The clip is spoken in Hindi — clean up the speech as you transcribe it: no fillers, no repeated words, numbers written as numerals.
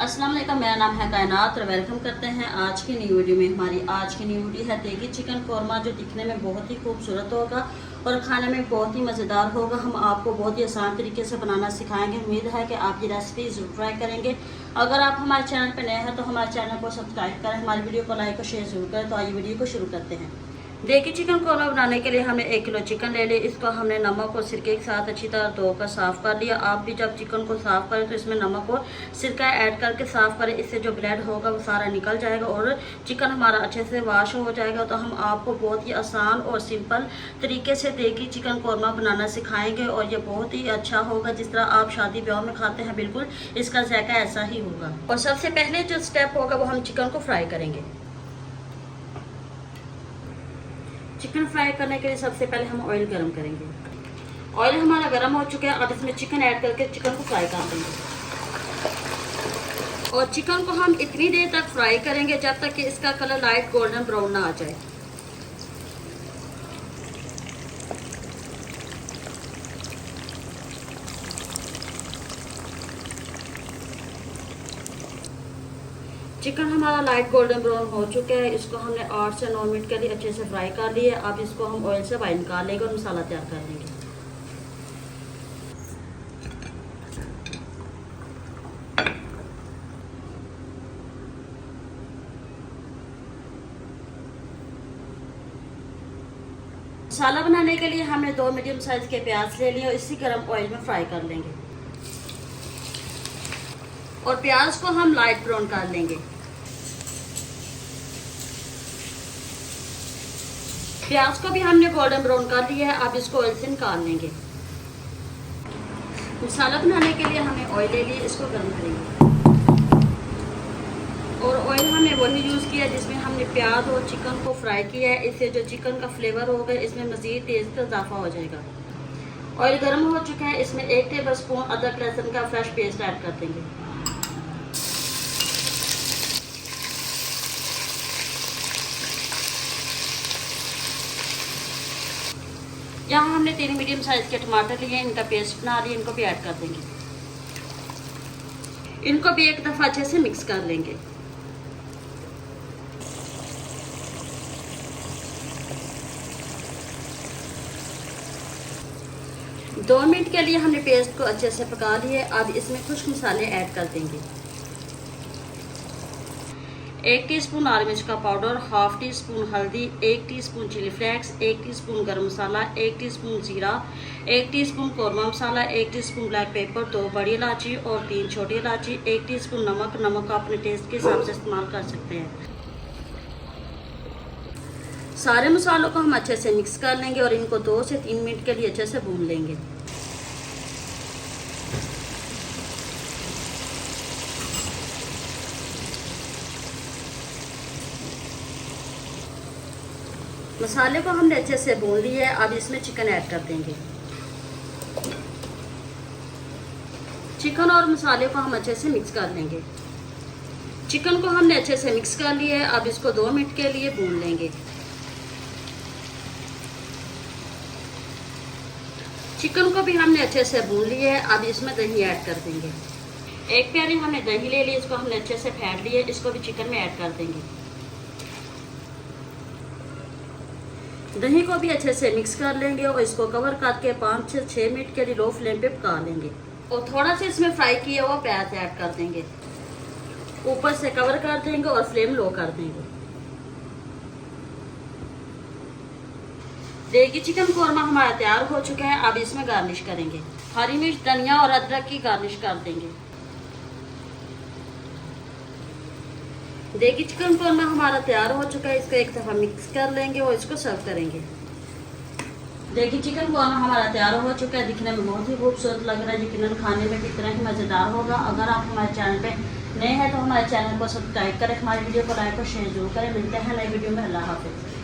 अस्सलाम वालेकुम, मेरा नाम है कायनात और वेलकम करते हैं आज की न्यू वीडियो में। हमारी आज की न्यू वीडियो है देगी चिकन कौरमा, जो दिखने में बहुत ही खूबसूरत होगा और खाने में बहुत ही मज़ेदार होगा। हम आपको बहुत ही आसान तरीके से बनाना सिखाएंगे। उम्मीद है कि आप ये रेसिपी ज़रूर ट्राई करेंगे। अगर आप हमारे चैनल पर नए हैं तो हमारे चैनल को सब्सक्राइब करें, हमारी वीडियो को लाइक और शेयर ज़रूर करें। तो आइए वीडियो को शुरू करते हैं। देगी चिकन कौरमा बनाने के लिए हमने 1 किलो चिकन ले लिया। इसको हमने नमक और सिरके के साथ अच्छी तरह धोकर साफ़ कर लिया। आप भी जब चिकन को साफ़ करें तो इसमें नमक और सिरका ऐड करके साफ़ करें। इससे जो ब्लड होगा वो सारा निकल जाएगा और चिकन हमारा अच्छे से वॉश हो जाएगा। तो हम आपको बहुत ही आसान और सिंपल तरीके से देगी चिकन कौरमा बनाना सिखाएंगे और ये बहुत ही अच्छा होगा। जिस तरह आप शादी ब्याह में खाते हैं, बिल्कुल इसका जायका ऐसा ही होगा। और सबसे पहले जो स्टेप होगा वो हम चिकन को फ्राई करेंगे। चिकन फ्राई करने के लिए सबसे पहले हम ऑयल गरम करेंगे। ऑयल हमारा गरम हो चुका है। अब इसमें चिकन ऐड करके चिकन को फ्राई कर देंगे। और चिकन को हम इतनी देर तक फ्राई करेंगे जब तक कि इसका कलर लाइट गोल्डन ब्राउन ना आ जाए। चिकन हमारा लाइट गोल्डन ब्राउन हो चुका है। इसको हमने 8 से 9 मिनट के लिए अच्छे से फ्राई कर लिया। अब इसको हम ऑयल से बाहर निकाल लेंगे और मसाला तैयार कर लेंगे। मसाला बनाने के लिए हमने 2 मीडियम साइज के प्याज ले लिए और इसी गर्म ऑयल में फ्राई कर लेंगे। और प्याज को हम लाइट ब्राउन कर लेंगे। प्याज को भी हमने गोल्डन ब्राउन कर लिया है। अब इसको ऑयल से निकाल लेंगे। मसाला बनाने के लिए हमने ऑयल ले लिया, इसको गर्म करेंगे। और ऑयल हमने वही यूज़ किया जिसमें हमने प्याज और चिकन को फ्राई किया है। इससे जो चिकन का फ्लेवर होगा इसमें मज़ीद टेस्ट का इजाफा हो जाएगा। ऑयल गर्म हो चुका है। इसमें 1 टेबल स्पून अदरक लहसुन का फ्रेश पेस्ट ऐड कर देंगे। यहाँ हमने 3 मीडियम साइज के टमाटर लिए, इनका पेस्ट बना लिया, इनको भी ऐड कर देंगे। इनको भी एक दफ़ा अच्छे से मिक्स कर लेंगे। दो मिनट के लिए हमने पेस्ट को अच्छे से पका लिया। अब इसमें कुछ मसाले ऐड कर देंगे। 1 टीस्पून लाल मिर्च का पाउडर, हाफ टी स्पून हल्दी, 1 टीस्पून चिली फ्लेक्स, 1 टीस्पून गरम मसाला, 1 टीस्पून जीरा, 1 टीस्पून कौरमा मसाला, 1 टीस्पून ब्लैक पेपर, 2 बड़ी इलायची और 3 छोटी इलायची, 1 टीस्पून नमक। नमक अपने टेस्ट के हिसाब से इस्तेमाल कर सकते हैं। सारे मसालों को हम अच्छे से मिक्स कर लेंगे और इनको 2 से 3 मिनट के लिए अच्छे से भून लेंगे। मसाले को हमने अच्छे से भून लिया है। अब इसमें चिकन ऐड कर देंगे। चिकन और मसाले को हम अच्छे से मिक्स कर लेंगे। चिकन को हमने अच्छे से मिक्स कर लिया है। अब इसको 2 मिनट के लिए भून लेंगे। चिकन को भी हमने अच्छे से भून लिया है। अब इसमें दही ऐड कर देंगे। 1 प्याली हमने दही ले ली, इसको हमने अच्छे से फेंट लिया, इसको भी चिकन में ऐड कर देंगे। दही को भी अच्छे से मिक्स कर लेंगे और इसको कवर करके 5 से 6 मिनट के लिए लो फ्लेम पे पका लेंगे। और थोड़ा सा इसमें फ्राई किया हुआ प्याज ऐड कर देंगे। ऊपर से कवर कर देंगे और फ्लेम लो कर देंगे। देगी चिकन कौरमा हमारा तैयार हो चुका है। अब इसमें गार्निश करेंगे। हरी मिर्च, धनिया और अदरक की गार्निश कर देंगे। देगी चिकन कौरमा हमारा तैयार हो चुका है। इसको एक दफ़ा मिक्स कर लेंगे और इसको सर्व करेंगे। देगी चिकन कौरमा हमारा तैयार हो चुका है। दिखने में बहुत ही खूबसूरत लग रहा है। यकीनन खाने में भी इतना ही मज़ेदार होगा। अगर आप हमारे चैनल पे नए हैं तो हमारे चैनल को सब्सक्राइब करें, हमारी वीडियो को लाइक और शेयर जरूर करें। मिलते हैं नई वीडियो में। अल्लाह हाफिज़।